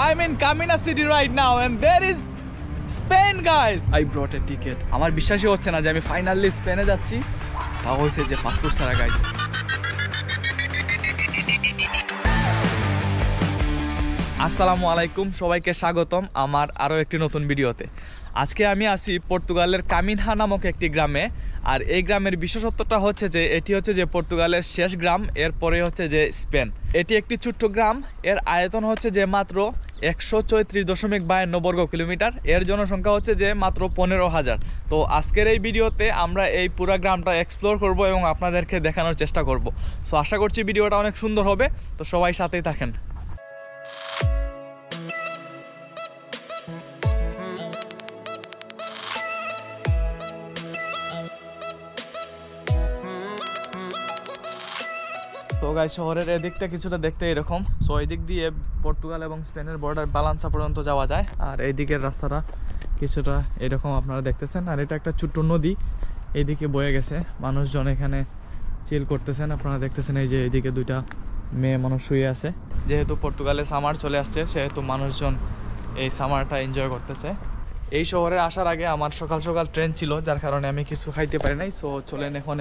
I'm in Camina City right now and there is Spain guys. I brought a ticket. আমার বিশ্বাসই হচ্ছে না যে আমি ফাইনালি স্পেনে যাচ্ছি। তাও হয়েছে যে পাসপোর্ট ছাড়া গাইজ। আসসালামু আলাইকুম, সবাইকে স্বাগতম আমার আরও একটি নতুন ভিডিওতে। আজকে আমি আছি পর্তুগালের কামিনহা নামক একটি গ্রামে। আর এই গ্রামের বিশেষত্বটা হচ্ছে যে এটি হচ্ছে যে পর্তুগালের শেষ গ্রাম, এরপরে হচ্ছে যে স্পেন। এটি একটি ছোট্ট গ্রাম, এর আয়তন হচ্ছে যে মাত্র 134.52 বর্গ কিলোমিটার, এর জনসংখ্যা হচ্ছে যে মাত্র 15,000। তো আজকের এই ভিডিওতে আমরা এই পুরো গ্রামটা এক্সপ্লোর করব এবং আপনাদেরকে দেখানোর চেষ্টা করব। সো আশা করছি ভিডিওটা অনেক সুন্দর হবে, তো সবাই সাথেই থাকেন। তো গাইস, শহরের এদিকটা কিছুটা দেখতে এরকম। সো এই দিক দিয়ে পর্তুগাল এবং স্পেনের বর্ডার বালান্সা পর্যন্ত যাওয়া যায়। আর এই দিকের রাস্তাটা কিছুটা এরকম আপনারা দেখতেছেন। আর এটা একটা ছোট্ট নদী এইদিকে বয়ে গেছে, মানুষজন এখানে চিল করতেছেন। আপনারা দেখতেছেন এই যে এইদিকে দুইটা মেয়ে মানুষ শুয়ে আছে। যেহেতু পর্তুগালে সামার চলে আসছে সেহেতু মানুষজন এই সামারটা এনজয় করতেছে। এই শহরে আসার আগে আমার সকাল সকাল ট্রেন ছিল, যার কারণে আমি কিছু খাইতে পারি নাই। সো চলেন এখন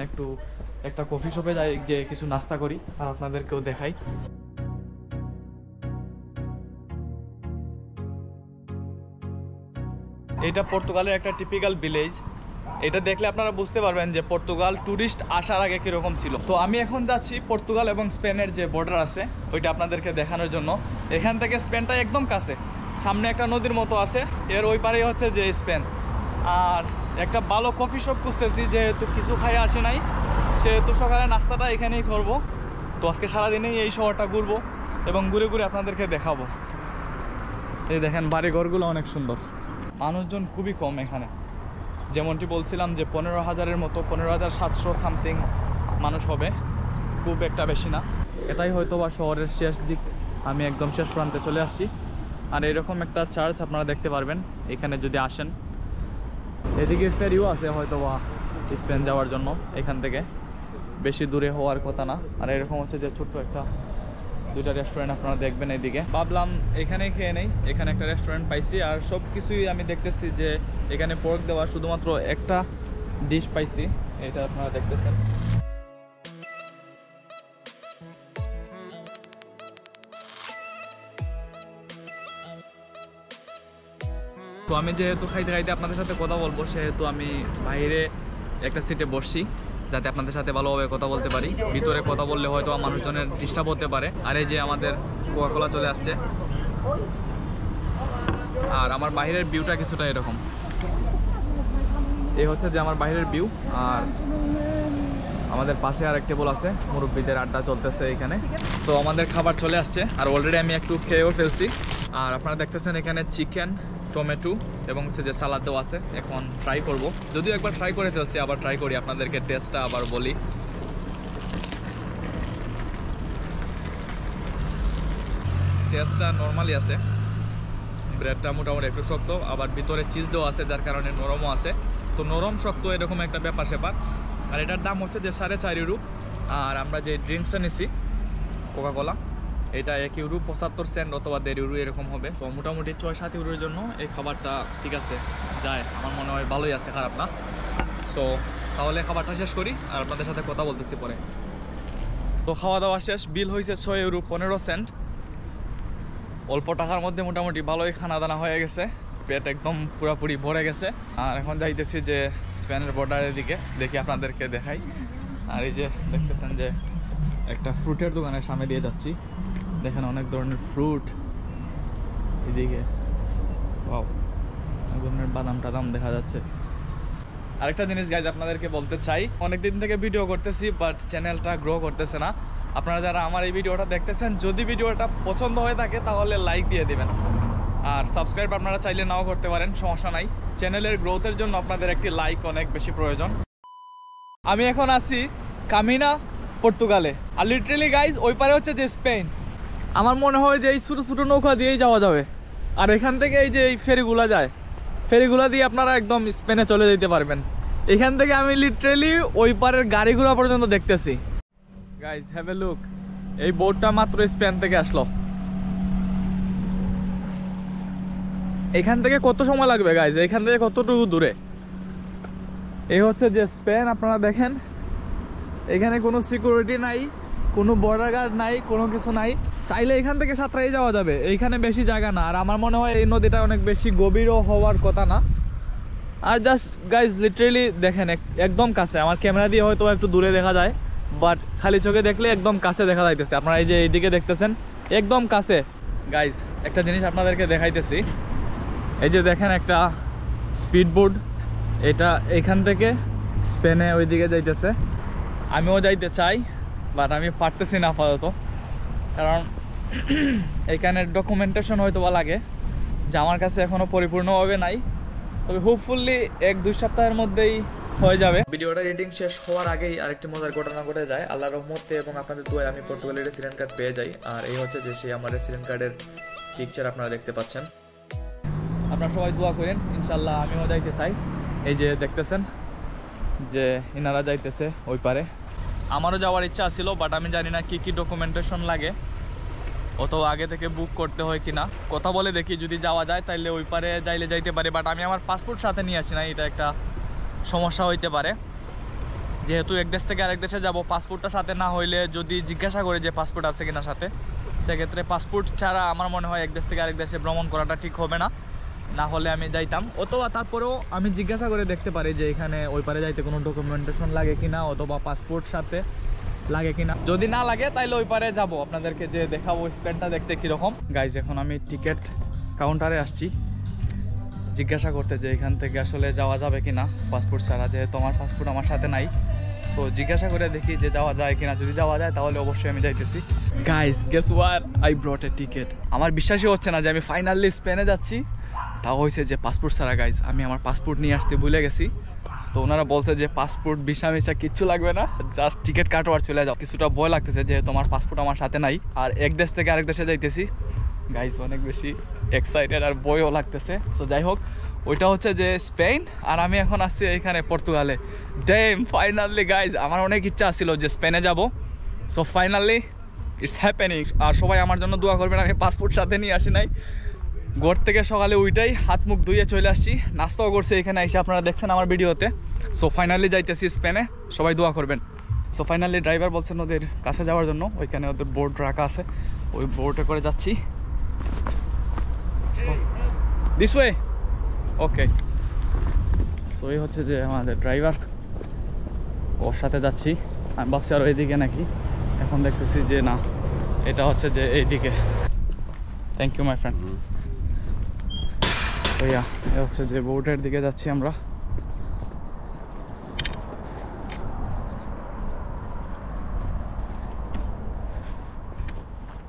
একটা কফি শপে যাই, যে কিছু নাস্তা করি আর আপনাদেরকেও দেখাই। এটা পর্তুগালের একটা টিপিক্যাল ভিলেজ। এটা দেখলে আপনারা বুঝতে পারবেন যে পর্তুগাল ট্যুরিস্ট আসার আগে কীরকম ছিল। তো আমি এখন যাচ্ছি পর্তুগাল এবং স্পেনের যে বর্ডার আছে ওইটা আপনাদেরকে দেখানোর জন্য। এখান থেকে স্পেনটা একদম কাছে, সামনে একটা নদীর মতো আছে, এর ওই পারেই হচ্ছে যে স্পেন। আর একটা ভালো কফি শপ খুঁজতেছি, যেহেতু কিছু খাই আসে নাই সেহেতু সকালে নাস্তাটা এখানেই করব। তো আজকে সারাদিনেই এই শহরটা ঘুরবো এবং ঘুরে ঘুরে আপনাদেরকে দেখাবো। এই দেখেন বাড়িঘরগুলো অনেক সুন্দর, মানুষজন খুবই কম এখানে। যেমনটি বলছিলাম যে 15,000-এর মতো, 15,700 সামথিং মানুষ হবে, খুব একটা বেশি না। এটাই হয়তো বা শহরের শেষ দিক, আমি একদম শেষ প্রান্তে চলে আসছি। আর এরকম একটা চার্চ আপনারা দেখতে পারবেন এখানে যদি আসেন। এদিকে ফেরিও আছে হয়তো বা স্পেন যাওয়ার জন্য, এখান থেকে বেশি দূরে হওয়ার কথা না। আর এরকম হচ্ছে যে ছোট্ট দুইটা রেস্টুরেন্ট আপনারা দেখবেন এইদিকে। ভাবলাম এখানেই খেয়ে নেই, এখানে একটা রেস্টুরেন্ট পাইছি। আর সব কিছুই আমি দেখতেছি যে এখানে পোর্ক দেওয়া, শুধুমাত্র একটা ডিশ পাইছি, এটা আপনারা দেখতেছেন। তো আমি যেহেতু খাইতে খাইতে আপনাদের সাথে কথা বলবো, সেহেতু আমি বাইরে একটা সিটে বসছি যাতে আপনাদের সাথে ভালোভাবে কথা বলতে পারি। ভিতরে কথা বললে হয়তো মানুষজনের ডিস্টার্ব হতে পারে। আর এই যে আমাদের কোকা-কোলা চলে আসছে। আর আমার বাইরের ভিউটা কিছুটা এরকম। এই হচ্ছে যে আমার বাইরের ভিউ। আর আমাদের পাশে আর এক টেবল আছে, মুরব্বীদের আড্ডা চলতেছে এখানে। সো আমাদের খাবার চলে আসছে আর অলরেডি আমি একটু খেয়েও ফেলছি। আর আপনারা দেখতেছেন এখানে চিকেন, টমেটো এবং হচ্ছে যে সালাদও আছে। এখন ট্রাই করব, যদিও একবার ট্রাই করে ফেলছি, আবার ট্রাই করি, আপনাদেরকে টেস্টটা আবার বলি। টেস্টটা নর্মালি আছে, ব্রেডটা মোটামুটি একটু শক্ত, আবার ভিতরে চিজ দেওয়া আছে যার কারণে নরমও আছে। তো নরম শক্ত এরকম একটা ব্যাপার সেপার। আর এটার দাম হচ্ছে যে 4.5 ইউরো। আর আমরা যে ড্রিঙ্কসটা নিছি কোকা-কোলা, এটা 1 ইউরো 75 সেন্ট অথবা 1.5 ইউরো এরকম হবে। তো মোটামুটি 6-7 ইউরোর জন্য এই খাবারটা ঠিক আছে, যায়, আমার মনে হয় ভালোই আছে, খারাপ না। সো তাহলে খাবারটা শেষ করি আর আপনাদের সাথে কথা বলতেছি পরে। তো খাওয়া দাওয়া শেষ, বিল হয়েছে 6 ইউরো 15 সেন্ট। অল্প টাকার মধ্যে মোটামুটি ভালোই খানা দানা হয়ে গেছে, পেট একদম পুরোপুরি ভরে গেছে। আর এখন যাইতেছি যে স্পেনের বর্ডারের দিকে, দেখি আপনাদেরকে দেখাই। আর এই যে দেখতেছেন যে একটা ফ্রুটের দোকানের সামনে দিয়ে যাচ্ছি, দেখেন অনেক ধরনের ফ্রুট এদিকে। ওয়াও, অনেক ধরনের বাদাম টাদাম দেখা যাচ্ছে। আরেকটা জিনিস গাইজ আপনাদেরকে বলতে চাই, অনেকদিন থেকে ভিডিও করতেছি বাট চ্যানেলটা গ্রো করতেছে না। আপনারা যারা আমার এই ভিডিওটা দেখতেছেন, যদি ভিডিওটা পছন্দ হয়ে থাকে তাহলে লাইক দিয়ে দিবেন। আর সাবস্ক্রাইব আপনারা চাইলে নাও করতে পারেন, সমস্যা নাই। চ্যানেলের গ্রোথের জন্য আপনাদের একটি লাইক অনেক বেশি প্রয়োজন। আমি এখন আছি কামিনা পর্তুগালে। আর লিটারেলি গাইজ ওই পারে হচ্ছে যে স্পেন। আমার মনে হয় যে এই ছোটো ছোটো নৌকা দিয়েই যাওয়া যাবে। আর এখান থেকে এই যে এই ফেরিগুলা যায়, ফেরিগুলা দিয়ে আপনারা একদম স্পেনে চলে যেতে পারবেন। এখান থেকে আমি লিটারেলি ওই পারের গাড়ি ঘোড়া পর্যন্ত দেখতেছি। গাইজ হ্যাভ এ লুক, এই বোটটা মাত্র স্পেন থেকে আসলো। এখান থেকে কত সময় লাগবে গাইজ, এখান থেকে কতটুকু দূরে? এই হচ্ছে যে স্পেন। আপনারা দেখেন এখানে কোনো সিকিউরিটি নাই, কোনো বর্ডার গার্ড নাই, কোনো কিছু নাই। চাইলে এখান থেকে সাঁতরাই যাওয়া যাবে, এইখানে বেশি জায়গা না। আর আমার মনে হয় এই নদীটা অনেক বেশি গভীরও হওয়ার কথা না। আর জাস্ট গাইজ লিটারেলি দেখেন একদম কাছে। আমার ক্যামেরা দিয়ে হয়তো একটু দূরে দেখা যায়, বাট খালি চোখে দেখলে একদম কাছে দেখা যাইতেছে। আপনারা এই যে এইদিকে দেখতেছেন একদম কাছে। গাইজ একটা জিনিস আপনাদেরকে দেখাইতেছি, এই যে দেখেন একটা স্পিড বোট, এটা এখান থেকে স্পেনে ওইদিকে যাইতেছে। আমিও যাইতে চাই, বাট আমি পারতেছি না আপাতত, কারণ এইখানের ডকুমেন্টেশন হয়তো বা লাগে, যা আমার কাছে এখনও পরিপূর্ণভাবে নাই। তবে হোপফুলি 1-2 সপ্তাহের মধ্যেই হয়ে যাবে। ভিডিওটা এডিটিং শেষ হওয়ার আগেই আরেকটি মজার ঘটনা ঘটে যায়। আল্লাহর রহমতে এবং আপনাদের দোয়ায় আমি পর্তুগালের রেসিডেন্ট কার্ড পেয়ে যাই। আর এই হচ্ছে যে সেই আমার রেসিডেন্ট কার্ডের পিকচার আপনারা দেখতে পাচ্ছেন। আপনারা সবাই দোয়া করেন, ইনশাল্লাহ আমিও যাইতে চাই। এই যে দেখতেছেন যে ইনারা যাইতেছে ওই পারে। আমারও যাওয়ার ইচ্ছা ছিল, বাট আমি জানি না কি কি ডকুমেন্টেশন লাগে, অত আগে থেকে বুক করতে হয় কিনা। কথা বলে দেখি, যদি যাওয়া যায় তাহলে ওই পারে যাইলে যাইতে পারি। বাট আমি আমার পাসপোর্ট সাথে নিয়ে আসি না, এটা একটা সমস্যা হইতে পারে। যেহেতু এক দেশ থেকে আরেক দেশে যাব, পাসপোর্টটা সাথে না হইলে যদি জিজ্ঞাসা করে যে পাসপোর্ট আছে কিনা সাথে, সেক্ষেত্রে পাসপোর্ট ছাড়া আমার মনে হয় এক দেশ থেকে আরেক দেশে ভ্রমণ করাটা ঠিক হবে না। না হলে আমি যাইতাম, অথবা তারপরেও আমি জিজ্ঞাসা করে দেখতে পারি যে এখানে ওই পারে যাইতে কোনো ডকুমেন্টেশন লাগে কিনা, অথবা পাসপোর্ট সাথে লাগে কিনা। যদি না লাগে তাইলে ওই পারে যাবো, আপনাদেরকে যে দেখাবো স্পেনটা দেখতে কীরকম। গাইজ এখন আমি টিকিট কাউন্টারে আসছি জিজ্ঞাসা করতে যে এখান থেকে আসলে যাওয়া যাবে কিনা পাসপোর্ট ছাড়া, যেহেতু আমার পাসপোর্ট আমার সাথে নাই। সো জিজ্ঞাসা করে দেখি যে যাওয়া যায় কিনা। যদি যাওয়া যায় তাহলে অবশ্যই আমি যাইতেছি। Guys guess what, I brought A ticket. আমার বিশ্বাসই হচ্ছে না যে আমি ফাইনালি স্পেনে যাচ্ছি, তাও হয়েছে যে পাসপোর্ট ছাড়া। গাইজ আমি আমার পাসপোর্ট নিয়ে আসতে ভুলে গেছি। তো ওনারা বলছে যে পাসপোর্ট ভিসা মিসা কিচ্ছু লাগবে না, জাস্ট টিকিট কাটো আর চলে যাও। কিছুটা ভয় লাগতেছে যেহেতু আমার পাসপোর্ট আমার সাথে নাই, আর এক দেশ থেকে আরেক দেশে যাইতেছি। গাইজ অনেক বেশি এক্সাইটেড আর ভয়ও লাগতেছে। সো যাই হোক, ওইটা হচ্ছে যে স্পেন, আর আমি এখন আসছি এখানে পর্তুগালে। ডেম ফাইনালি গাইজ, আমার অনেক ইচ্ছা ছিল যে স্পেনে যাব। So finally it's happening. আর সবাই আমার জন্য দোয়া করবেন, আমি পাসপোর্ট সাথে নিয়ে আসি নাই। ঘর থেকে সকালে উইটাই হাত মুখ ধুয়ে চলে আসছি, নাস্তাও করছি এখানে এসে, আপনারা দেখছেন আমার ভিডিওতে। সো ফাইনালি যাইতেছি স্পেনে, সবাই দোয়া করবেন। সো ফাইনালি ড্রাইভার বলছেন ওদের কাছে যাওয়ার জন্য, ওইখানে ওদের বোর্ড রাখা আছে, ওই বোর্ডে করে যাচ্ছি। This way, okay. সো এই হচ্ছে যে আমাদের ড্রাইভার, ওর সাথে যাচ্ছি। আমি ভাবছি আর ওইদিকে নাকি, এখন দেখতেছি যে না, এটা হচ্ছে যে এইদিকে। Thank you my friend. তো ইয়া, এ হচ্ছে যে বোটের দিকে যাচ্ছি আমরা।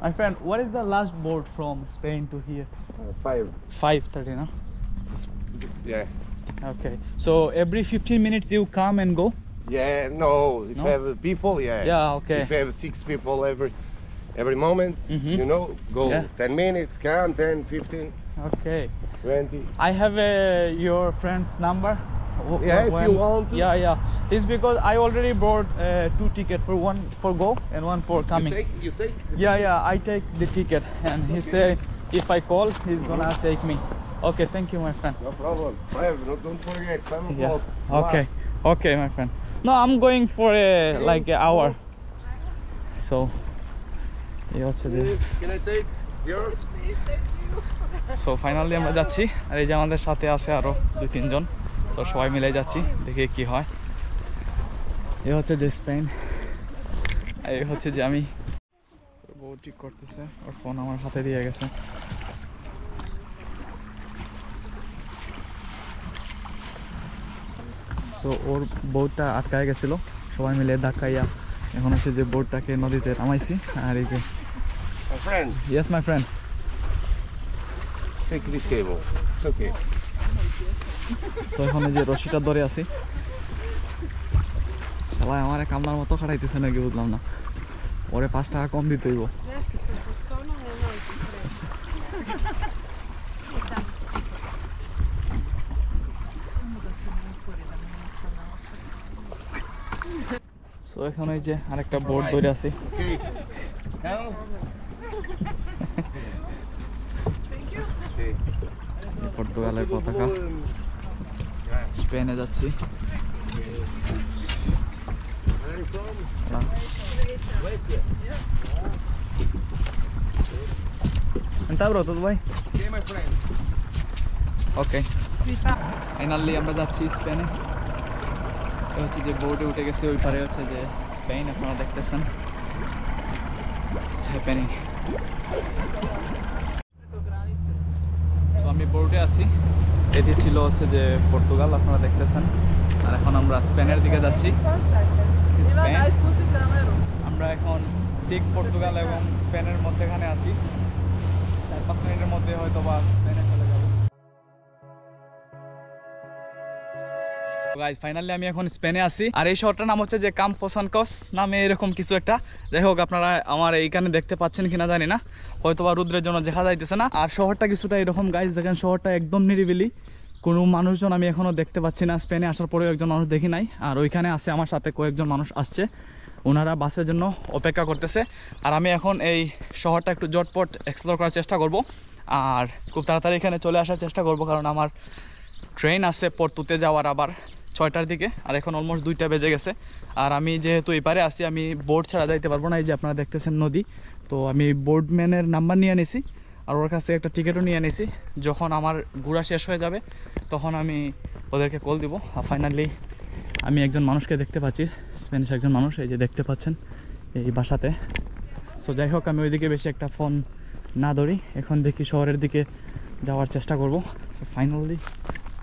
My friend, what is the last boat from Spain to here? 5:30, no? Yeah. Okay. So every 15 minutes you come and go? Yeah, no. If No? you have people, yeah. Yeah, okay. If you have 6 people every moment, you know, go Yeah. 10 minutes, come 10, 15, Okay. 20. I have your friend's number. Yeah, if you want to. Yeah. It's because I already bought 2 tickets, for one for go and one for coming. You take Yeah, I take the ticket, and he Okay. said if I call, he's gonna take me. Okay, thank you, my friend. No problem. Don't forget, 7 Yeah. o'clock. Okay. last. Okay, my friend. No, I'm going for like an hour. So, এই হচ্ছে যে Can I take yours? So finally আমরা যাচ্ছি। আর এই যে আমাদের সাথে আছে আরো 2-3 জন। সো সবাই মিলে যাচ্ছি, দেখি কি হয়। এই হচ্ছে যে স্পেন, এই হচ্ছে যে আমি। বউ ঠিক করতেছে, ওর ফোন আমার হাতে দিয়ে গেছে। সো ওর বোটটা আটকায় গেছিল, সবাই মিলে ধাক্কাইয়া এখন হচ্ছে যে বোটটাকে নদীতে নামাইছি। আর এই যে My friend, yes my friend, take this cable. It's okay. So এখন এই যে রশিটা ধরে আছি। সবাই আমার কামনার মতো খাটাইতেছে নাকি বুঝলাম না, ওরে 5 টাকা কম দিতে হইব। Nešto se potonulo je noći so এখন এই যে আরেকটা বোট ধরে আছি। Okay. Now. Okay. পর্তুগালের পতাকা, স্পেনে যাচ্ছি। Está bro, todo ভাই? Okay, my friend. Okay, finally আমরা যাচ্ছি স্পেনে। এটা হচ্ছে যে বোর্ডে উঠে গেছে, ওই পারে হচ্ছে যে স্পেন, আপনারা দেখতেছেন। সো আমি বোর্ডে আছি, এটি ছিল হচ্ছে যে পর্তুগাল, আপনারা দেখতেছেন। আর এখন আমরা স্পেনের দিকে যাচ্ছি। স্পেন, আমরা এখন ঠিক পর্তুগাল এবং স্পেনের মধ্যেখানে আছি। 4-5 মিনিটের মধ্যে হয়তো বা স্পেনে চলে যাব। গাইজ ফাইনালি আমি এখন স্পেনে আছি, আর এই শহরটার নাম হচ্ছে যে কাম্পোস সানকোস নামে এরকম কিছু একটা। যাই হোক, আপনারা আমার এইখানে দেখতে পাচ্ছেন কিনা জানি না, হয়তো বা রুদ্রের জন্য দেখা যাইতেছে না। আর শহরটা কিছুটা এরকম গাইজ, দেখেন শহরটা একদম নিরিবিলি, কোনো মানুষজন আমি এখনো দেখতে পাচ্ছি না। স্পেনে আসার পরেও একজন মানুষ দেখি নাই। আর ওইখানে আছে আমার সাথে কয়েকজন মানুষ আসছে, ওনারা বাসের জন্য অপেক্ষা করতেছে। আর আমি এখন এই শহরটা একটু জটপট এক্সপ্লোর করার চেষ্টা করব, আর খুব তাড়াতাড়ি এখানে চলে আসার চেষ্টা করব, কারণ আমার ট্রেন আছে পর্তুতে যাওয়ার আবার 6টার দিকে, আর এখন অলমোস্ট 2টা বেজে গেছে। আর আমি যেহেতু এই পারে আসি, আমি বোর্ড ছাড়া যাইতে পারবো না। এই যে আপনারা দেখতেছেন নদী, তো আমি বোর্ডম্যানের নাম্বার নিয়ে নিছি, আর ওর কাছে একটা টিকিটও নিয়ে নিছি। যখন আমার ঘোরা শেষ হয়ে যাবে তখন আমি ওদেরকে কল দিব। আর ফাইনালি আমি একজন মানুষকে দেখতে পাচ্ছি, স্প্যানিশ একজন মানুষ, এই যে দেখতে পাচ্ছেন এই বাসাতে। সো যাই হোক, আমি ওইদিকে বেশি একটা ফোন না ধরি, এখন দেখি শহরের দিকে যাওয়ার চেষ্টা করব। Finally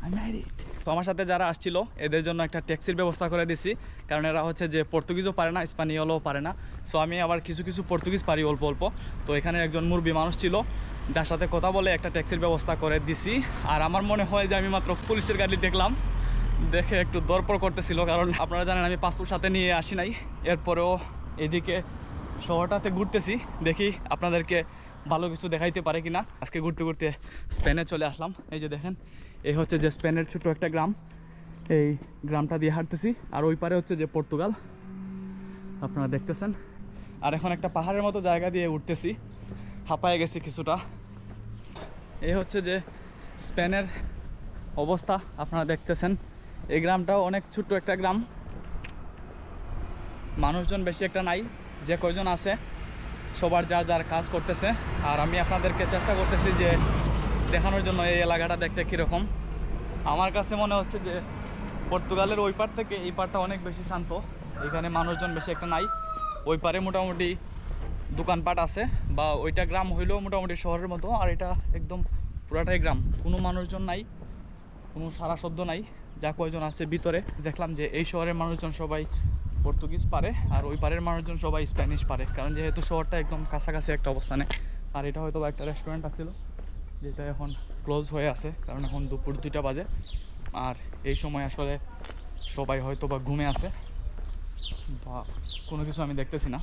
I made it. তো আমার সাথে যারা আসছিল এদের জন্য একটা ট্যাক্সির ব্যবস্থা করে দিছি, কারণ এরা হচ্ছে যে পর্তুগিজও পারে না, স্পানিয়লও পারে না। সো আমি আবার কিছু কিছু পর্তুগিজ পারি অল্প অল্প। তো এখানে একজন মুরব্বি মানুষ ছিল, যার সাথে কথা বলে একটা ট্যাক্সির ব্যবস্থা করে দিছি। আর আমার মনে হয় যে আমি মাত্র পুলিশের গাড়ি দেখলাম, দেখে একটু দরপর করতেছিল, কারণ আপনারা জানেন আমি পাসপোর্ট সাথে নিয়ে আসি নাই। এরপরেও এদিকে শহরটাতে ঘুরতেছি, দেখি আপনাদেরকে ভালো কিছু দেখাইতে পারে কিনা। আজকে ঘুরতে ঘুরতে স্পেনে চলে আসলাম। এই যে দেখেন, এই হচ্ছে যে স্পেনের ছোট একটা গ্রাম, এই গ্রামটা দিয়ে হাঁটতেছি। আর ওই পারে হচ্ছে যে পর্তুগাল, আপনারা দেখতেছেন। আর এখন একটা পাহাড়ের মতো জায়গা দিয়ে উঠতেছি, হাঁপায়ে গেছি কিছুটা। এই হচ্ছে যে স্পেনের অবস্থা, আপনারা দেখতেছেন। এই গ্রামটাও অনেক ছোট্ট একটা গ্রাম, মানুষজন বেশি একটা নাই, যে কয়জন আছে সবার যার যার কাজ করতেছে। আর আমি আপনাদেরকে চেষ্টা করতেছি যে দেখানোর জন্য এই এলাকাটা দেখতে কীরকম। আমার কাছে মনে হচ্ছে যে পর্তুগালের ওই পার থেকে এই পারটা অনেক বেশি শান্ত, এখানে মানুষজন বেশি একটা নাই। ওই পারে মোটামুটি দোকানপাট আছে, বা ওইটা গ্রাম হইলেও মোটামুটি শহরের মতো। আর এটা একদম পুরাটাই গ্রাম, কোনো মানুষজন নাই, কোনো সারা শব্দ নাই। যা কয়জন আছে ভিতরে, দেখলাম যে এই শহরের মানুষজন সবাই পর্তুগিজ পারে, আর ওই পারের মানুষজন সবাই স্প্যানিশ পারে, কারণ যেহেতু শহরটা একদম কাছাকাছি একটা অবস্থানে। আর এটা হয়তো বা একটা রেস্টুরেন্ট আছিল, যেটা এখন ক্লোজ হয়ে আছে, কারণ এখন দুপুর 2টা বাজে। আর এই সময় আসলে সবাই হয়তো বা ঘুমে আছে, বা কোনো কিছু আমি দেখতেছি না।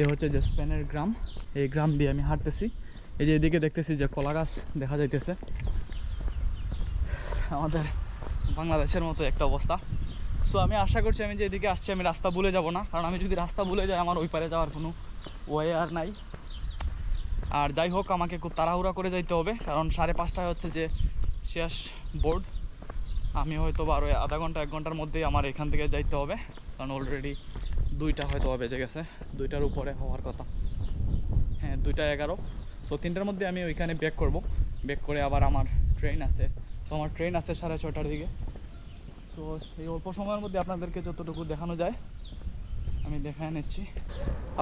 এই হচ্ছে যে স্পেনের গ্রাম, এই গ্রাম দিয়ে আমি হাঁটতেছি। এই যে এদিকে দেখতেছি যে কলা গাছ দেখা যাইতেছে, আমাদের বাংলাদেশের মতো একটা অবস্থা। সো আমি আশা করছি আমি যে এদিকে আসছি আমি রাস্তা ভুলে যাব না, কারণ আমি যদি রাস্তা ভুলে যাই আমার ওই পারে যাওয়ার কোনো ওয়ে আর নাই। আর যাই হোক, আমাকে খুব তাড়াহুড়া করে যাইতে হবে, কারণ 5:30টায় হচ্ছে যে শেষ বোর্ড। আমি হয়তো বা আরও আধা ঘন্টা 1 ঘন্টার মধ্যেই আমার এখান থেকে যাইতে হবে, কারণ অলরেডি 2টা হয়তো বেজে গেছে, 2টার উপরে হওয়ার কথা। হ্যাঁ, 2:11। সো 3টার মধ্যে আমি ওইখানে ব্যাক করব, ব্যাক করে আবার আমার ট্রেন আছে। তো আমার ট্রেন আছে 6:30টার দিকে। তো এই অল্প সময়ের মধ্যে আপনাদেরকে যতটুকু দেখানো যায় আমি দেখায় নিচ্ছি।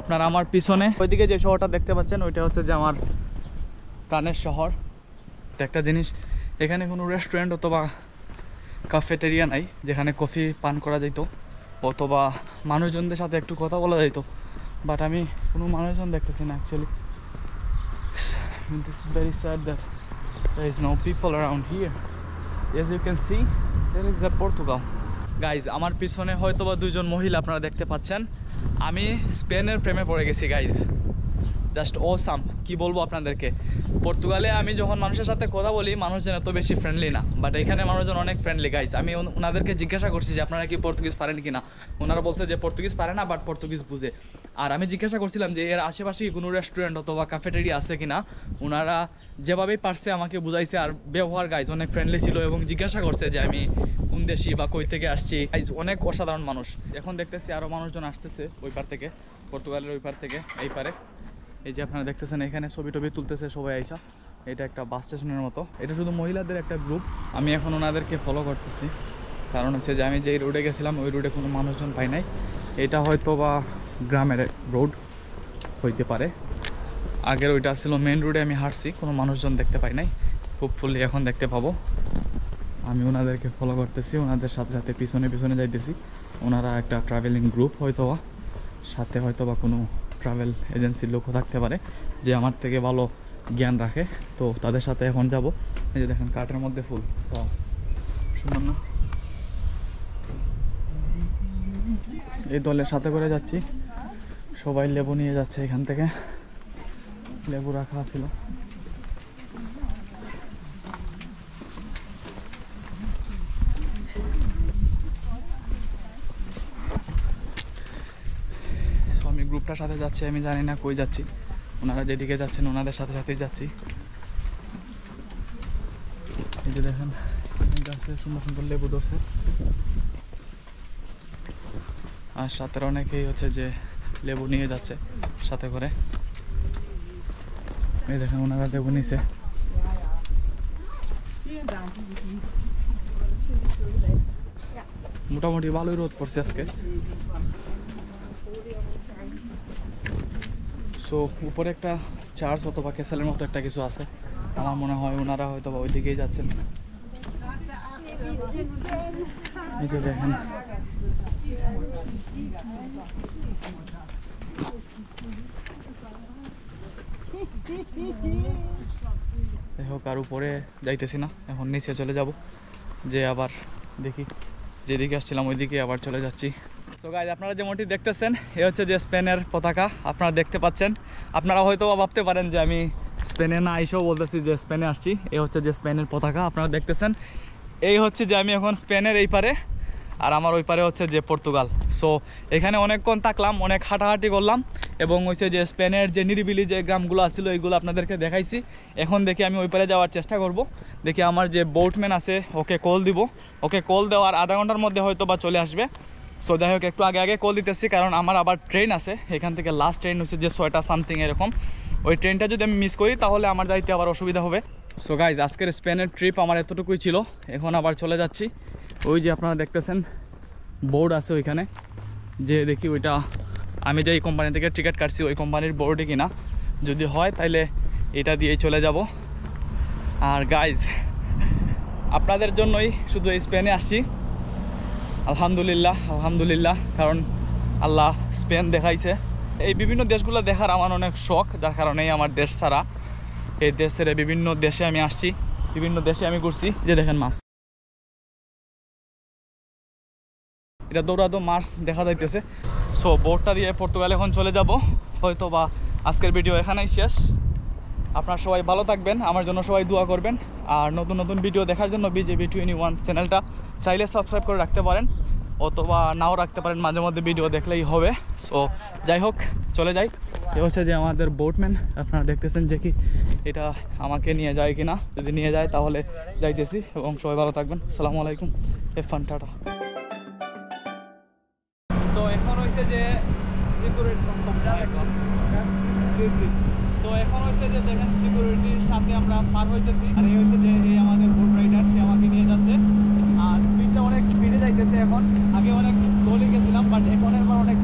আপনারা আমার পিছনে ওইদিকে যে শহরটা দেখতে পাচ্ছেন, ওইটা হচ্ছে যে আমার প্রাণের শহর। একটা জিনিস, এখানে কোনো রেস্টুরেন্ট অথবা ক্যাফেটেরিয়া নাই যেখানে কফি পান করা যেত, অথবা মানুষজনদের সাথে একটু কথা বলা যেত, বাট আমি কোনো মানুষজন দেখতেছি না actually. This is very sad that there is no people around here. As you can see, there is the Portugal. Guys, আমার পিছনে হয়তো বা 2জন মহিলা আপনারা দেখতে পাচ্ছেন। আমি স্পেনের প্রেমে পড়ে গেছি গাইজ, জাস্ট অসাম। কি বলবো আপনাদেরকে, পর্তুগালে আমি যখন মানুষের সাথে কথা বলি মানুষজন এত বেশি ফ্রেন্ডলি না, বাট এখানে মানুষজন অনেক ফ্রেন্ডলি গাইস। আমি ওনাদেরকে জিজ্ঞাসা করছি যে আপনারা কি পর্তুগিজ পারেন কি না, ওনারা বলছে যে পর্তুগিজ পারে না বাট পর্তুগিজ বুঝে। আর আমি জিজ্ঞাসা করছিলাম যে এর আশেপাশে কোনো রেস্টুরেন্ট অথবা ক্যাফেটেরিয়া আছে কিনা, ওনারা যেভাবেই পারছে আমাকে বুঝাইছে। আর ব্যবহার গাইজ অনেক ফ্রেন্ডলি ছিল এবং জিজ্ঞাসা করছে যে আমি কোন দেশি বা কই থেকে আসছি। গাইজ অনেক অসাধারণ মানুষ। এখন দেখতেছি আরও মানুষজন আসতেছে ওই পার থেকে, পর্তুগালের ওই পার থেকে এই পারে। এই যে আপনারা দেখতেছেন এখানে ছবি টবি তুলতেছে সবাই আইসা। এটা একটা বাস স্টেশনের মতো, এটা শুধু মহিলাদের একটা গ্রুপ। আমি এখন ওনাদেরকে ফলো করতেছি, কারণ হচ্ছে যে আমি যেই রোডে গেছিলাম ওই রোডে কোনো মানুষজন পাই নাই। এটা হয়তো বা গ্রামের রোড হইতে পারে, আগের ওইটা ছিল মেন রোডে। আমি হাঁটছি, কোনো মানুষজন দেখতে পাই নাই, হোপফুলি এখন দেখতে পাবো। আমি ওনাদেরকে ফলো করতেছি, ওনাদের সাথে সাথে পিছনে পিছনে যাইতেছি। ওনারা একটা ট্রাভেলিং গ্রুপ হয়তো বা, সাথে হয়তো বা কোনো ট্রাভেল এজেন্সির লোকও থাকতে পারে যে আমার থেকে ভালো জ্ঞান রাখে, তো তাদের সাথে এখন যাব। এই যে দেখেন কাঠের মধ্যে ফুল, সুন্দর না? এই দলের সাথে করে যাচ্ছি, সবাই লেবু নিয়ে যাচ্ছে এখান থেকে, লেবু রাখা ছিল। আমি গ্রুপটার সাথে যাচ্ছি, আমি জানি না কই যাচ্ছি। ওনারা যেদিকে যাচ্ছেন ওনাদের সাথে সাথেই যাচ্ছি। এই যে দেখেন গাছে সুন্দর সুন্দর লেবু ধরছে, আর সাথে অনেকেই হচ্ছে যে লেবু নিয়ে যাচ্ছে সাথে করে। এই দেখেন ওনারা লেবু নিছে। মোটামুটি ভালোই রোদ পড়ছে আজকে। সো উপরে একটা চার্চ অথবা ক্যাসেলের মতো একটা কিছু আছে, আমার মনে হয় ওনারা হয়তো ওই দিকেই যাচ্ছেন। এই যে দেখেন যাই হোক, আর উপরে যাইতেছি না, এখন নিচে চলে যাব, যে আবার দেখি যেদিকে আসছিলাম ওইদিকে আবার চলে যাচ্ছি। সো গাইজ, আপনারা যেমনটি দেখতেছেন এ হচ্ছে যে স্পেনের পতাকা, আপনারা দেখতে পাচ্ছেন। আপনারা হয়তো ভাবতে পারেন যে আমি স্পেনে না এসেও বলতেছি যে স্পেনে আসছি। এ হচ্ছে যে স্পেনের পতাকা, আপনারা দেখতেছেন। এই হচ্ছে যে আমি এখন স্পেনের এই পারে, আর আমার ওই পারে হচ্ছে যে পর্তুগাল। সো এখানে অনেকক্ষণ থাকলাম, অনেক হাঁটাহাঁটি করলাম, এবং হচ্ছে যে স্পেনের যে নিরিবিলি যে গ্রামগুলো আসছিলো এইগুলো আপনাদেরকে দেখাইছি। এখন দেখি আমি ওই পারে যাওয়ার চেষ্টা করব। দেখি আমার যে বোটম্যান আছে ওকে কল দিব, ওকে কল দেওয়ার আধা ঘন্টার মধ্যে হয়তো বা চলে আসবে। সো যাই হোক, একটু আগে আগে কল দিতেছি, কারণ আমার আবার ট্রেন আছে এখান থেকে। লাস্ট ট্রেন হচ্ছে যে 6টা সামথিং এরকম। ওই ট্রেনটা যদি আমি মিস করি তাহলে আমার যাইতে আবার অসুবিধা হবে। সো গাইজ, আজকের স্পেনের ট্রিপ আমার এতটুকুই ছিল, এখন আবার চলে যাচ্ছি। ওই যে আপনারা দেখতেছেন বোর্ড আছে ওইখানে, যে দেখি ওইটা আমি যে এই কোম্পানি থেকে টিকিট কাটছি ওই কোম্পানির বোর্ডে কিনা, যদি হয় তাহলে এটা দিয়েই চলে যাব। আর গাইজ, আপনাদের জন্যই শুধু এই স্পেনে আসছি। আলহামদুলিল্লাহ আলহামদুলিল্লাহ, কারণ আল্লাহ স্পেন দেখাইছে। এই বিভিন্ন দেশগুলো দেখার আমার অনেক শখ, যার কারণেই আমার দেশ ছাড়া এই দেশের বিভিন্ন দেশে আমি আসছি, বিভিন্ন দেশে আমি ঘুরছি। যে দেখেন মাছ, এটা দৌড়াদৌ মাছ দেখা যাইতেছে। সো বোটটা দিয়ে পর্তুগাল এখন চলে যাব হয়তো বা। আজকের ভিডিও এখানেই শেষ। আপনারা সবাই ভালো থাকবেন, আমার জন্য সবাই দোয়া করবেন। আর নতুন নতুন ভিডিও দেখার জন্য BJB21 চ্যানেলটা চাইলে সাবস্ক্রাইব করে রাখতে পারেন, অথবা নাও রাখতে পারেন, মাঝে মধ্যে ভিডিও দেখলেই হবে। সো যাই হোক, চলে যাই। এ হচ্ছে যে আমাদের বোটম্যান, আপনারা দেখতেছেন যে কি এটা আমাকে নিয়ে যায় কিনা। যদি নিয়ে যায় তাহলে যাইতেছি, এবং সবাই ভালো থাকবেন। আসসালামু আলাইকুম, এফান, টাটা। সো এখন হয়েছে যে সো এখন হচ্ছে যে দেখেন সিকিউরিটির সাথে আমরা পার হইতেছি। আর এই হচ্ছে যে এই আমাদের বোট রাইডার, সে আমাকে নিয়ে যাচ্ছে। আর স্পিডটা অনেক স্পিডে যাইতেছে এখন, আগে অনেক স্লোলি গেছিলাম, বাট এখন এবার অনেক